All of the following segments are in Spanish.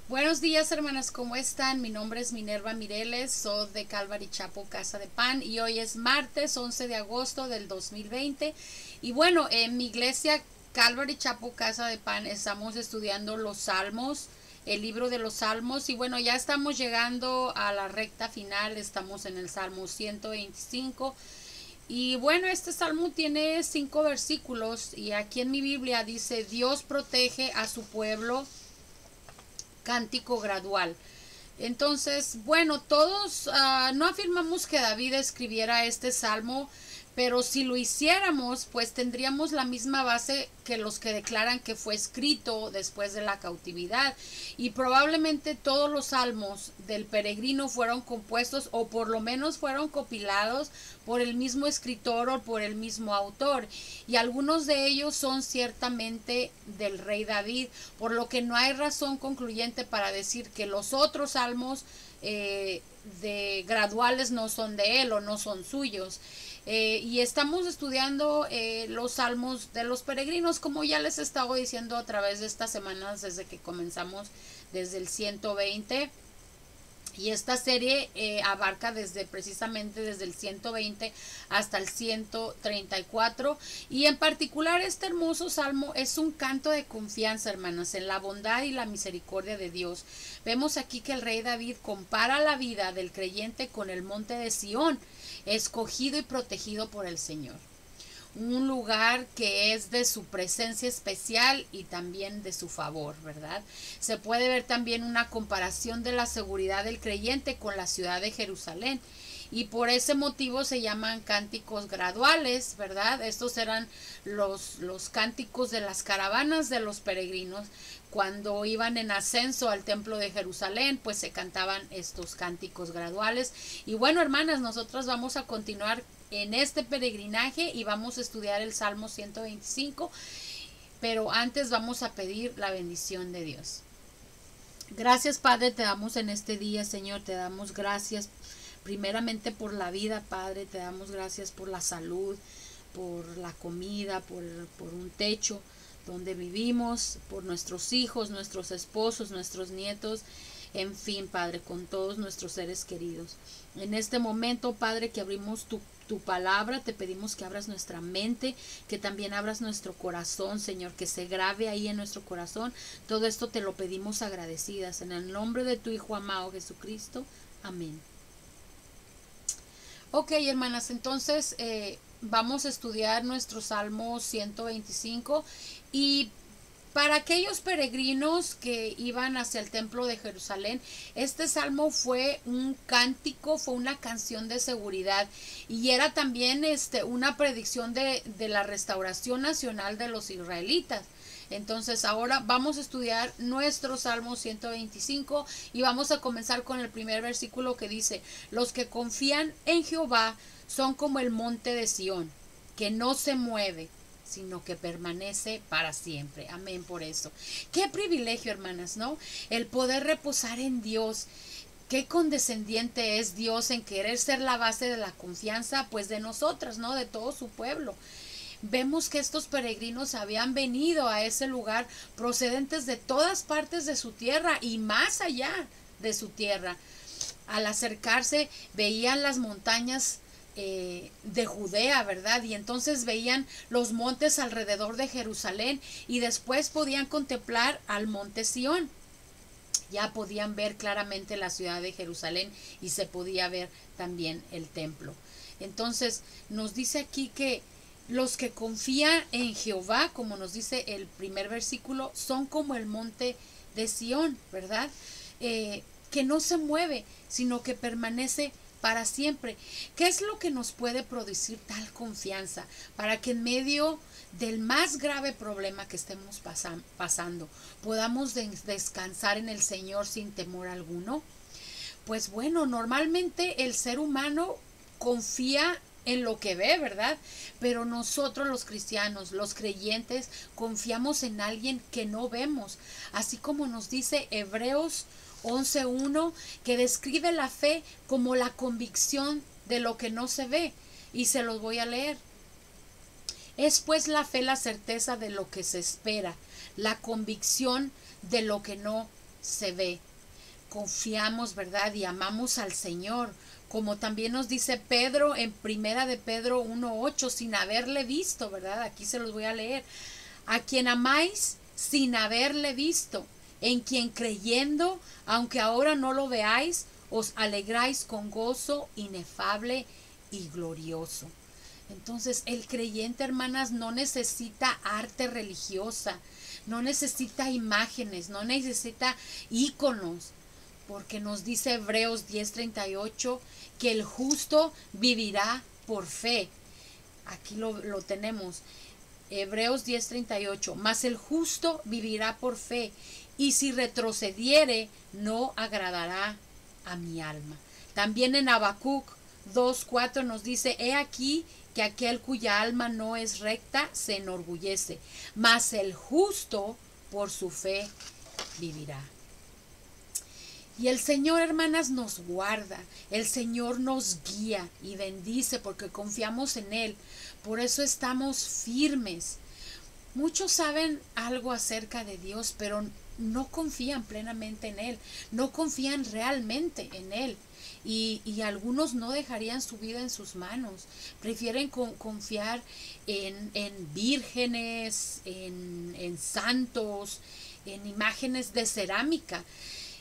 Buenos días, hermanas, ¿cómo están? Mi nombre es Minerva Mireles, soy de Calvary Chapel Casa de Pan y hoy es martes 11 de agosto del 2020. Y bueno, en mi iglesia Calvary Chapel Casa de Pan estamos estudiando los Salmos, el libro de los Salmos, y bueno, ya estamos llegando a la recta final, estamos en el Salmo 125. Y bueno, este salmo tiene 5 versículos y aquí en mi Biblia dice: Dios protege a su pueblo, cántico gradual. Entonces, bueno, todos no afirmamos que David escribiera este salmo, pero si lo hiciéramos, pues tendríamos la misma base que los que declaran que fue escrito después de la cautividad. Y probablemente todos los salmos del peregrino fueron compuestos o por lo menos fueron compilados por el mismo escritor o por el mismo autor. Y algunos de ellos son ciertamente del rey David, por lo que no hay razón concluyente para decir que los otros salmos de graduales no son de él o no son suyos. Y estamos estudiando los salmos de los peregrinos, como ya les he estado diciendo a través de estas semanas desde que comenzamos, desde el 120. Y esta serie abarca precisamente desde el 120 hasta el 134. Y en particular este hermoso salmo es un canto de confianza, hermanas, en la bondad y la misericordia de Dios. Vemos aquí que el rey David compara la vida del creyente con el monte de Sión, escogido y protegido por el Señor. Un lugar que es de su presencia especial y también de su favor, ¿verdad? Se puede ver también una comparación de la seguridad del creyente con la ciudad de Jerusalén. Y por ese motivo se llaman cánticos graduales, ¿verdad? Estos eran los cánticos de las caravanas de los peregrinos. Cuando iban en ascenso al templo de Jerusalén, pues se cantaban estos cánticos graduales. Y bueno, hermanas, nosotros vamos a continuar en este peregrinaje y vamos a estudiar el Salmo 125. Pero antes vamos a pedir la bendición de Dios. Gracias, Padre, te damos en este día, Señor, te damos gracias primeramente por la vida, Padre, te damos gracias por la salud, por la comida, por un techo donde vivimos, por nuestros hijos, nuestros esposos, nuestros nietos, en fin, Padre, con todos nuestros seres queridos. En este momento, Padre, que abrimos tu palabra, te pedimos que abras nuestra mente, que también abras nuestro corazón, Señor, que se grabe ahí en nuestro corazón. Todo esto te lo pedimos agradecidas, en el nombre de tu Hijo amado Jesucristo. Amén. Ok, hermanas, entonces vamos a estudiar nuestro Salmo 125 y para aquellos peregrinos que iban hacia el templo de Jerusalén, este salmo fue un cántico, fue una canción de seguridad y era también una predicción de la restauración nacional de los israelitas. Entonces ahora vamos a estudiar nuestro Salmo 125 y vamos a comenzar con el primer versículo que dice: los que confían en Jehová son como el monte de Sión, que no se mueve, sino que permanece para siempre. Amén por eso. Qué privilegio, hermanas, ¿no? El poder reposar en Dios. Qué condescendiente es Dios en querer ser la base de la confianza, pues de nosotras, ¿no? De todo su pueblo. Vemos que estos peregrinos habían venido a ese lugar procedentes de todas partes de su tierra y más allá de su tierra. Al acercarse veían las montañas de Judea, ¿verdad? Y entonces veían los montes alrededor de Jerusalén y después podían contemplar al monte Sión. Ya podían ver claramente la ciudad de Jerusalén y se podía ver también el templo. Entonces nos dice aquí que los que confían en Jehová, como nos dice el primer versículo, son como el monte de Sión, ¿verdad? Que no se mueve, sino que permanece para siempre. ¿Qué es lo que nos puede producir tal confianza para que en medio del más grave problema que estemos pasando podamos descansar en el Señor sin temor alguno? Pues bueno, normalmente el ser humano confía en lo que ve, ¿verdad? Pero nosotros los cristianos, los creyentes, confiamos en alguien que no vemos, así como nos dice Hebreos 11:1, que describe la fe como la convicción de lo que no se ve, y se los voy a leer. Es pues la fe la certeza de lo que se espera, la convicción de lo que no se ve. Confiamos, ¿verdad? Y amamos al Señor. Como también nos dice Pedro en Primera de Pedro 1:8, sin haberle visto, ¿verdad? Aquí se los voy a leer. A quien amáis sin haberle visto, en quien creyendo, aunque ahora no lo veáis, os alegráis con gozo inefable y glorioso. Entonces, el creyente, hermanas, no necesita arte religiosa, no necesita imágenes, no necesita íconos, porque nos dice Hebreos 10:38 que el justo vivirá por fe. Aquí lo tenemos. Hebreos 10:38, mas el justo vivirá por fe, y si retrocediere, no agradará a mi alma. También en Habacuc 2:4 nos dice, he aquí que aquel cuya alma no es recta se enorgullece, mas el justo por su fe vivirá. Y el Señor, hermanas, nos guarda, el Señor nos guía y bendice porque confiamos en Él. Por eso estamos firmes. Muchos saben algo acerca de Dios, pero no confían plenamente en Él, no confían realmente en Él. Y algunos no dejarían su vida en sus manos, prefieren confiar en vírgenes, en santos, en imágenes de cerámica.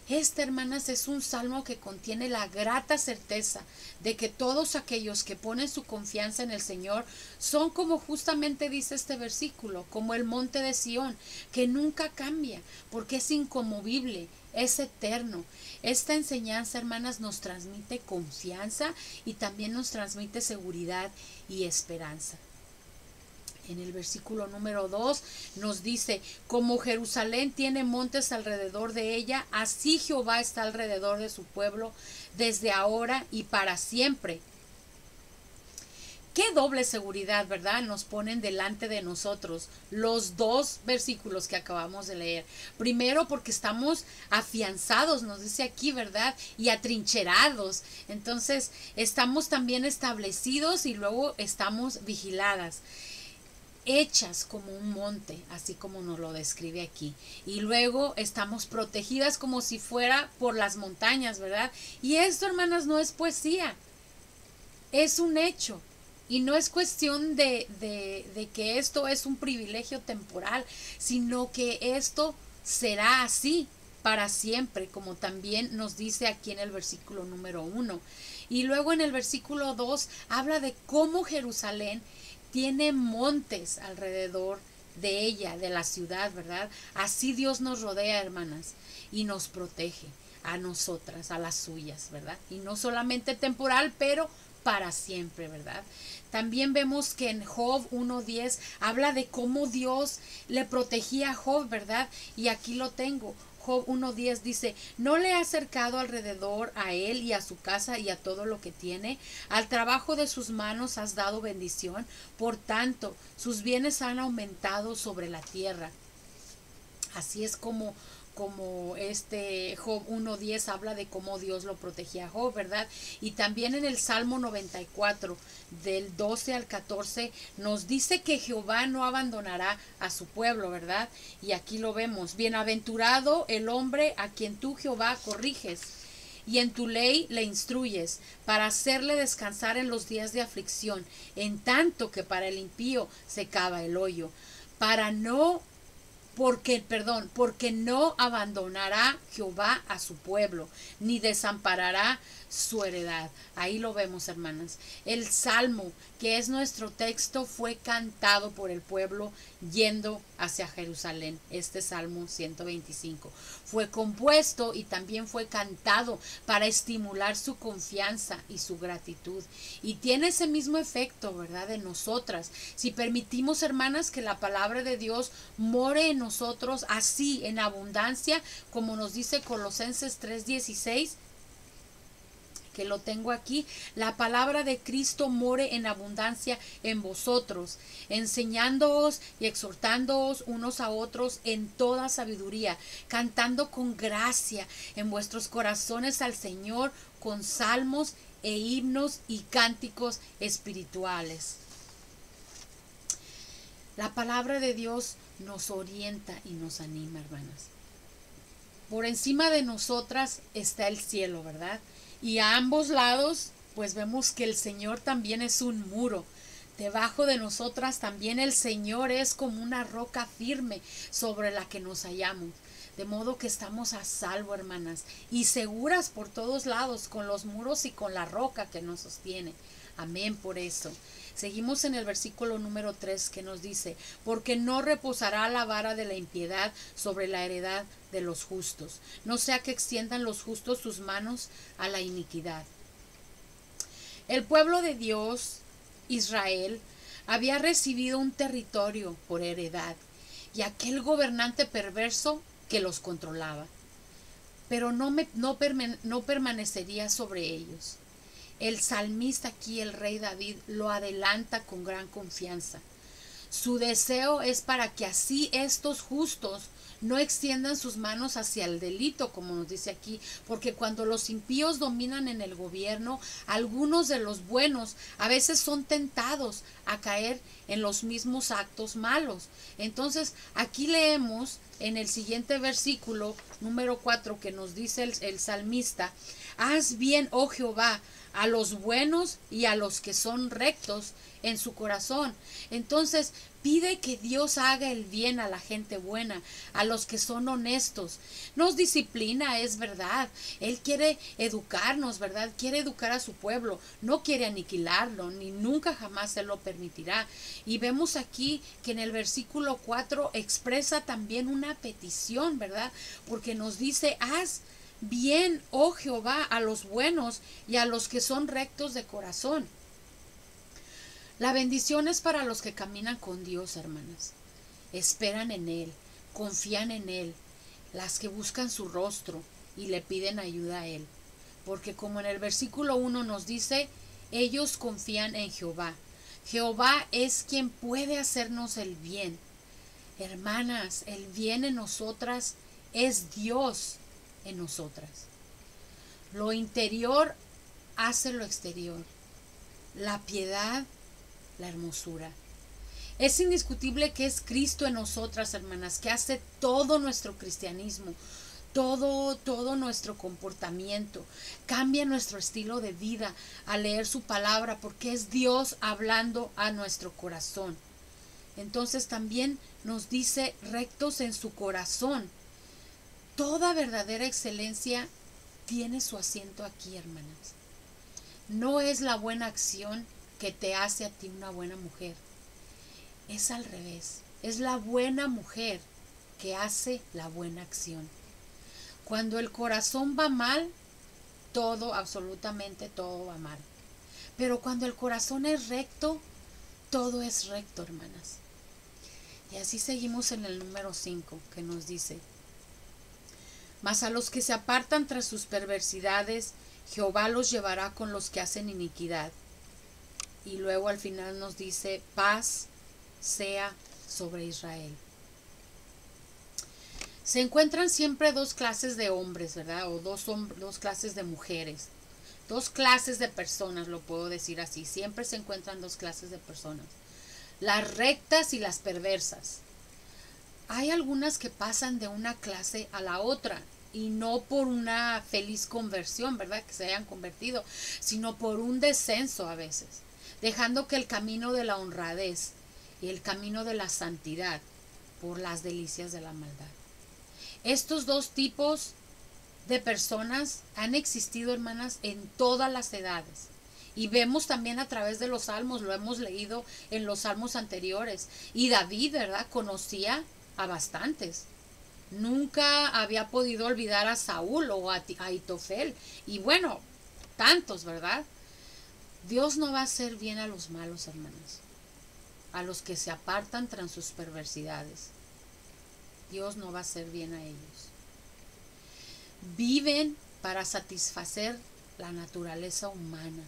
Este, hermanas, es un salmo que contiene la grata certeza de que todos aquellos que ponen su confianza en el Señor son como justamente dice este versículo, como el monte de Sión, que nunca cambia, porque es inconmovible, es eterno. Esta enseñanza, hermanas, nos transmite confianza y también nos transmite seguridad y esperanza. En el versículo número 2 nos dice, como Jerusalén tiene montes alrededor de ella, así Jehová está alrededor de su pueblo desde ahora y para siempre. Qué doble seguridad, ¿verdad? Nos ponen delante de nosotros los dos versículos que acabamos de leer. Primero porque estamos afianzados, nos dice aquí, ¿verdad? Y atrincherados. Entonces estamos también establecidos y luego estamos vigiladas, hechas como un monte, así como nos lo describe aquí. Y luego estamos protegidas como si fuera por las montañas, ¿verdad? Y esto, hermanas, no es poesía, es un hecho. Y no es cuestión de que esto es un privilegio temporal, sino que esto será así para siempre, como también nos dice aquí en el versículo número 1. Y luego en el versículo 2 habla de cómo Jerusalén tiene montes alrededor de ella, de la ciudad, ¿verdad? Así Dios nos rodea, hermanas, y nos protege a nosotras, a las suyas, ¿verdad? Y no solamente temporal, pero para siempre, ¿verdad? También vemos que en Job 1:10 habla de cómo Dios le protegía a Job, ¿verdad? Y aquí lo tengo. Job 1:10 dice, no le ha acercado alrededor a él y a su casa y a todo lo que tiene, al trabajo de sus manos has dado bendición, por tanto, sus bienes han aumentado sobre la tierra. Así es como este Job 1:10 habla de cómo Dios lo protegía a Job, ¿verdad? Y también en el Salmo 94, del 12 al 14, nos dice que Jehová no abandonará a su pueblo, ¿verdad? Y aquí lo vemos, bienaventurado el hombre a quien tú, Jehová, corriges, y en tu ley le instruyes, para hacerle descansar en los días de aflicción, en tanto que para el impío se cava el hoyo, porque no abandonará Jehová a su pueblo, ni desamparará su heredad. Ahí lo vemos, hermanas. El salmo, que es nuestro texto, fue cantado por el pueblo yendo hacia Jerusalén. Este Salmo 125 fue compuesto y también fue cantado para estimular su confianza y su gratitud. Y tiene ese mismo efecto, ¿verdad?, en nosotras. Si permitimos, hermanas, que la palabra de Dios more en nosotros así, en abundancia, como nos dice Colosenses 3:16, que lo tengo aquí, la palabra de Cristo more en abundancia en vosotros, enseñándoos y exhortándoos unos a otros en toda sabiduría, cantando con gracia en vuestros corazones al Señor con salmos e himnos y cánticos espirituales. La palabra de Dios nos orienta y nos anima, hermanas. Por encima de nosotras está el cielo, ¿verdad? Y a ambos lados, pues vemos que el Señor también es un muro. Debajo de nosotras también el Señor es como una roca firme sobre la que nos hallamos. De modo que estamos a salvo, hermanas, y seguras por todos lados, con los muros y con la roca que nos sostiene. Amén por eso. Seguimos en el versículo número 3 que nos dice, porque no reposará la vara de la impiedad sobre la heredad de los justos, no sea que extiendan los justos sus manos a la iniquidad. El pueblo de Dios, Israel, había recibido un territorio por heredad y aquel gobernante perverso que los controlaba, pero no permanecería sobre ellos. El salmista aquí, el rey David, lo adelanta con gran confianza. Su deseo es para que así estos justos no extiendan sus manos hacia el delito, como nos dice aquí, porque cuando los impíos dominan en el gobierno, algunos de los buenos a veces son tentados a caer en los mismos actos malos. Entonces, aquí leemos en el siguiente versículo, número 4, que nos dice el salmista, haz bien, oh Jehová, a los buenos y a los que son rectos en su corazón. Entonces pide que Dios haga el bien a la gente buena, a los que son honestos. Nos disciplina, es verdad. Él quiere educarnos, ¿verdad? Quiere educar a su pueblo. No quiere aniquilarlo, ni nunca jamás se lo permitirá. Y vemos aquí que en el versículo 4 expresa también una petición, ¿verdad? Porque nos dice, haz bien, oh Jehová, a los buenos y a los que son rectos de corazón. La bendición es para los que caminan con Dios, hermanas. Esperan en Él, confían en Él, las que buscan su rostro y le piden ayuda a Él. Porque como en el versículo 1 nos dice, ellos confían en Jehová. Jehová es quien puede hacernos el bien. Hermanas, el bien en nosotras es Dios en nosotras. Lo interior hace lo exterior. La piedad, la hermosura. Es indiscutible que es Cristo en nosotras, hermanas, que hace todo nuestro cristianismo, todo nuestro comportamiento. Cambia nuestro estilo de vida al leer su palabra, porque es Dios hablando a nuestro corazón. Entonces también nos dice rectos en su corazón. Toda verdadera excelencia tiene su asiento aquí, hermanas. No es la buena acción que te hace a ti una buena mujer. Es al revés. Es la buena mujer que hace la buena acción. Cuando el corazón va mal, todo, absolutamente todo va mal. Pero cuando el corazón es recto, todo es recto, hermanas. Y así seguimos en el número 5, que nos dice, mas a los que se apartan tras sus perversidades, Jehová los llevará con los que hacen iniquidad. Y luego al final nos dice, paz sea sobre Israel. Se encuentran siempre dos clases de hombres, ¿verdad? O dos clases de mujeres. Dos clases de personas, lo puedo decir así. Siempre se encuentran dos clases de personas. Las rectas y las perversas. Hay algunas que pasan de una clase a la otra y no por una feliz conversión, ¿verdad? Que se hayan convertido, sino por un descenso a veces, dejando que el camino de la honradez y el camino de la santidad por las delicias de la maldad. Estos dos tipos de personas han existido, hermanas, en todas las edades. Y vemos también a través de los salmos, lo hemos leído en los salmos anteriores. Y David, ¿verdad? Conocía a bastantes. Nunca había podido olvidar a Saúl o a Ahitofel. Y bueno, tantos, ¿verdad? Dios no va a hacer bien a los malos, hermanos. A los que se apartan tras sus perversidades. Dios no va a hacer bien a ellos. Viven para satisfacer la naturaleza humana.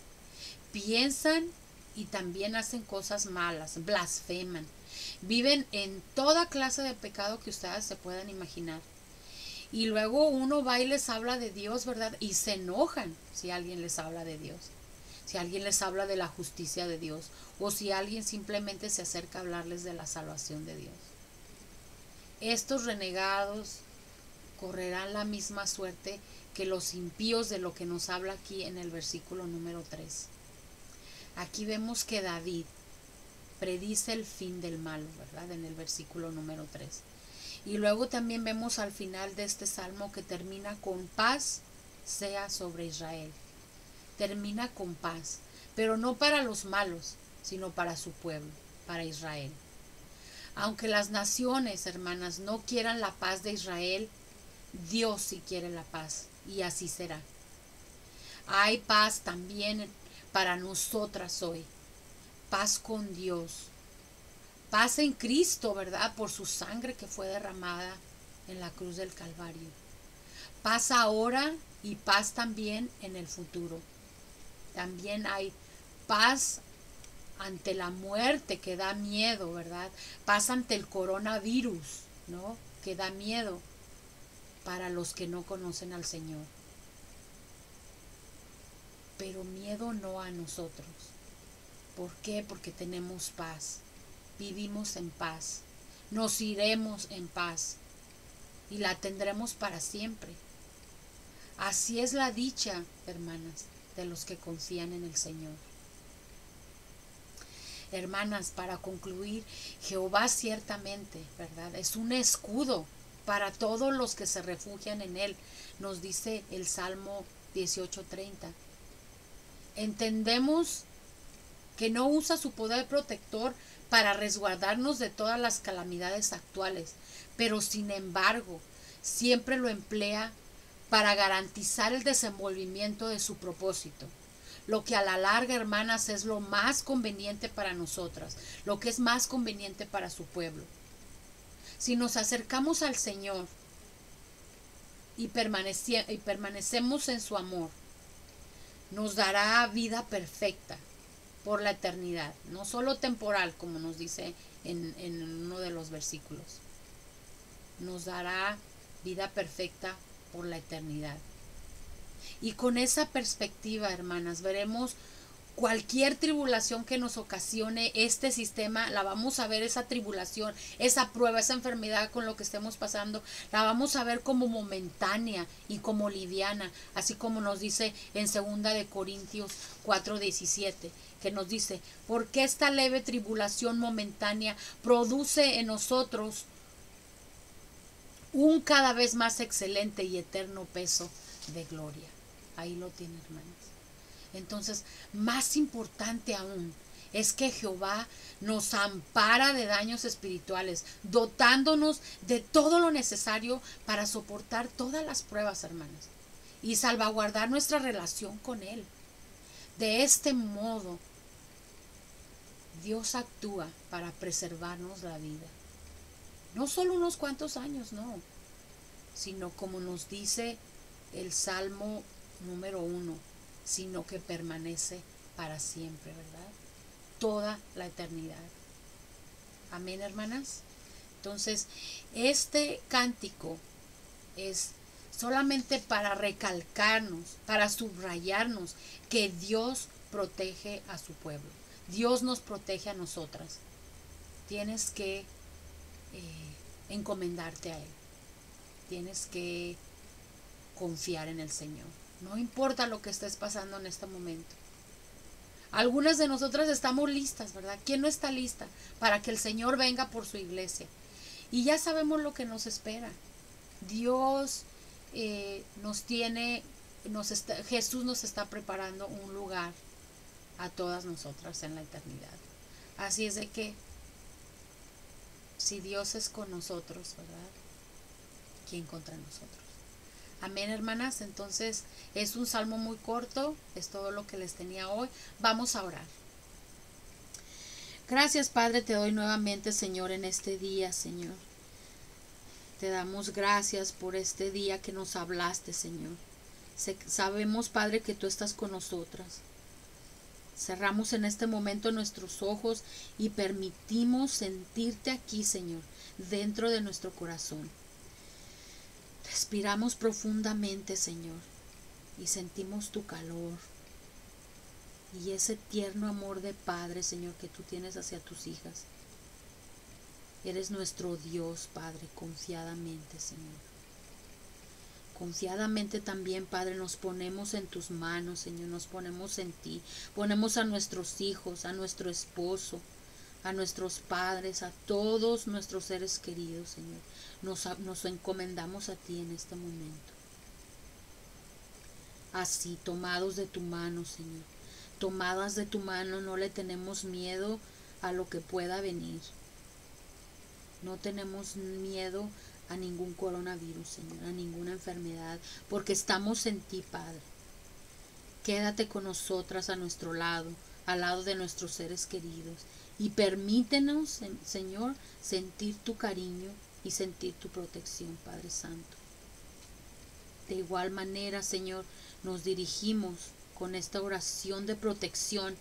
Piensan y también hacen cosas malas, blasfeman. Viven en toda clase de pecado que ustedes se puedan imaginar. Y luego uno va y les habla de Dios, ¿verdad? Y se enojan si alguien les habla de Dios. Si alguien les habla de la justicia de Dios. O si alguien simplemente se acerca a hablarles de la salvación de Dios. Estos renegados correrán la misma suerte que los impíos, de lo que nos habla aquí en el versículo número 3. Aquí vemos que David predice el fin del mal, ¿verdad? En el versículo número 3. Y luego también vemos al final de este salmo que termina con paz sea sobre Israel. Termina con paz, pero no para los malos, sino para su pueblo, para Israel. Aunque las naciones, hermanas, no quieran la paz de Israel, Dios sí quiere la paz, y así será. Hay paz también para nosotras hoy. Paz con Dios. Paz en Cristo, ¿verdad? Por su sangre que fue derramada en la cruz del Calvario. Paz ahora y paz también en el futuro. También hay paz ante la muerte, que da miedo, ¿verdad? Paz ante el coronavirus, ¿no? Que da miedo para los que no conocen al Señor. Pero miedo no a nosotros. ¿Por qué? Porque tenemos paz. Vivimos en paz. Nos iremos en paz. Y la tendremos para siempre. Así es la dicha, hermanas, de los que confían en el Señor. Hermanas, para concluir, Jehová ciertamente, ¿verdad? Es un escudo para todos los que se refugian en Él. Nos dice el Salmo 18:30. Entendemos que no usa su poder protector para resguardarnos de todas las calamidades actuales, pero sin embargo, siempre lo emplea para garantizar el desenvolvimiento de su propósito. Lo que a la larga, hermanas, es lo más conveniente para nosotras, lo que es más conveniente para su pueblo. Si nos acercamos al Señor y permanecemos en su amor, nos dará vida perfecta por la eternidad, no solo temporal, como nos dice en uno de los versículos. Nos dará vida perfecta por la eternidad. Y con esa perspectiva, hermanas, veremos cualquier tribulación que nos ocasione este sistema, la vamos a ver, esa tribulación, esa prueba, esa enfermedad con lo que estemos pasando, la vamos a ver como momentánea y como liviana, así como nos dice en 2 de Corintios 4:17, que nos dice, porque esta leve tribulación momentánea produce en nosotros un cada vez más excelente y eterno peso de gloria. Ahí lo tiene, hermanas. Entonces, más importante aún es que Jehová nos ampara de daños espirituales, dotándonos de todo lo necesario para soportar todas las pruebas, hermanas, y salvaguardar nuestra relación con Él. De este modo, Dios actúa para preservarnos la vida. No solo unos cuantos años, no, sino como nos dice el Salmo número 1, sino que permanece para siempre, ¿verdad? Toda la eternidad. Amén, hermanas. Entonces, este cántico es solamente para recalcarnos, para subrayarnos que Dios protege a su pueblo. Dios nos protege a nosotras. Tienes que encomendarte a Él. Tienes que confiar en el Señor. No importa lo que estés pasando en este momento. Algunas de nosotras estamos listas, ¿verdad? ¿Quién no está lista para que el Señor venga por su iglesia? Y ya sabemos lo que nos espera. Dios Jesús nos está preparando un lugar a todas nosotras en la eternidad. Así es de que, si Dios es con nosotros, ¿verdad? ¿Quién contra nosotros? Amén, hermanas. Entonces es un salmo muy corto, es todo lo que les tenía hoy. Vamos a orar. Gracias, Padre, te doy nuevamente, Señor, en este día, Señor. Te damos gracias por este día que nos hablaste, Señor. Sabemos, Padre, que tú estás con nosotras. Cerramos en este momento nuestros ojos y permitimos sentirte aquí, Señor, dentro de nuestro corazón. Respiramos profundamente, Señor, y sentimos tu calor y ese tierno amor de Padre, Señor, que tú tienes hacia tus hijas. Eres nuestro Dios, Padre, confiadamente, Señor. Confiadamente también, Padre, nos ponemos en tus manos, Señor, nos ponemos en ti. Ponemos a nuestros hijos, a nuestro esposo, a nuestros padres, a todos nuestros seres queridos, Señor. Nos encomendamos a ti en este momento. Así, tomados de tu mano, Señor. Tomadas de tu mano, no le tenemos miedo a lo que pueda venir. No tenemos miedo a ningún coronavirus, Señor, a ninguna enfermedad, porque estamos en ti, Padre. Quédate con nosotras a nuestro lado, al lado de nuestros seres queridos, y permítenos, Señor, sentir tu cariño y sentir tu protección, Padre Santo. De igual manera, Señor, nos dirigimos con esta oración de protección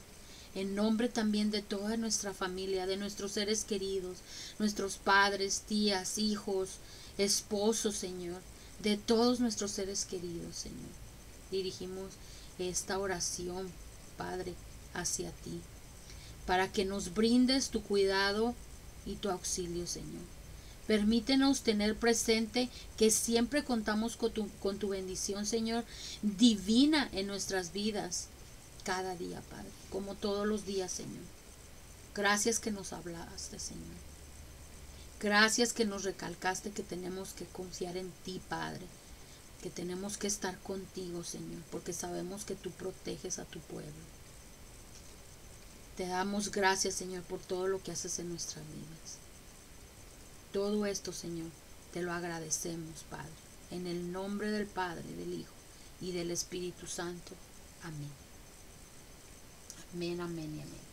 en nombre también de toda nuestra familia, de nuestros seres queridos, nuestros padres, tías, hijos, esposos, Señor, de todos nuestros seres queridos, Señor. Dirigimos esta oración, Padre, hacia ti, para que nos brindes tu cuidado y tu auxilio, Señor. Permítenos tener presente que siempre contamos con tu bendición, Señor, divina en nuestras vidas, cada día, Padre, como todos los días, Señor. Gracias que nos hablaste, Señor. Gracias que nos recalcaste que tenemos que confiar en ti, Padre, que tenemos que estar contigo, Señor, porque sabemos que tú proteges a tu pueblo. Te damos gracias, Señor, por todo lo que haces en nuestras vidas. Todo esto, Señor, te lo agradecemos, Padre, en el nombre del Padre, del Hijo y del Espíritu Santo. Amén. Amén, amén y amén.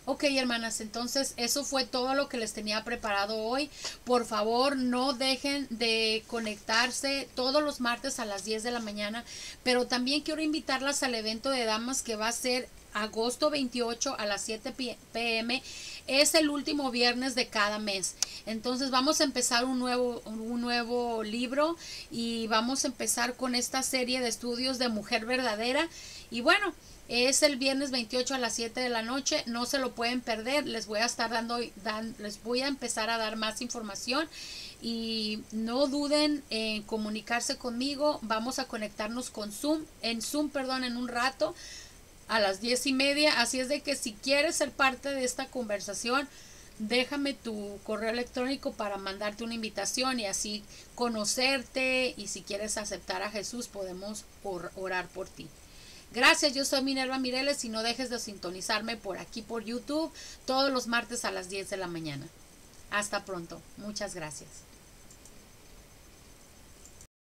Ok, hermanas, entonces eso fue todo lo que les tenía preparado hoy. Por favor, no dejen de conectarse todos los martes a las 10 de la mañana, pero también quiero invitarlas al evento de damas que va a ser agosto 28 a las 7 p.m. Es el último viernes de cada mes. Entonces vamos a empezar un nuevo libro y vamos a empezar con esta serie de estudios de mujer verdadera. Y bueno, es el viernes 28 a las 7 de la noche. No se lo pueden perder. Les voy a estar les voy a empezar a dar más información. Y no duden en comunicarse conmigo. Vamos a conectarnos en Zoom, en un rato a las 10:30. Así es de que si quieres ser parte de esta conversación, déjame tu correo electrónico para mandarte una invitación y así conocerte. Y si quieres aceptar a Jesús, podemos orar por ti. Gracias, yo soy Minerva Mireles y no dejes de sintonizarme por aquí por YouTube todos los martes a las 10 de la mañana. Hasta pronto. Muchas gracias.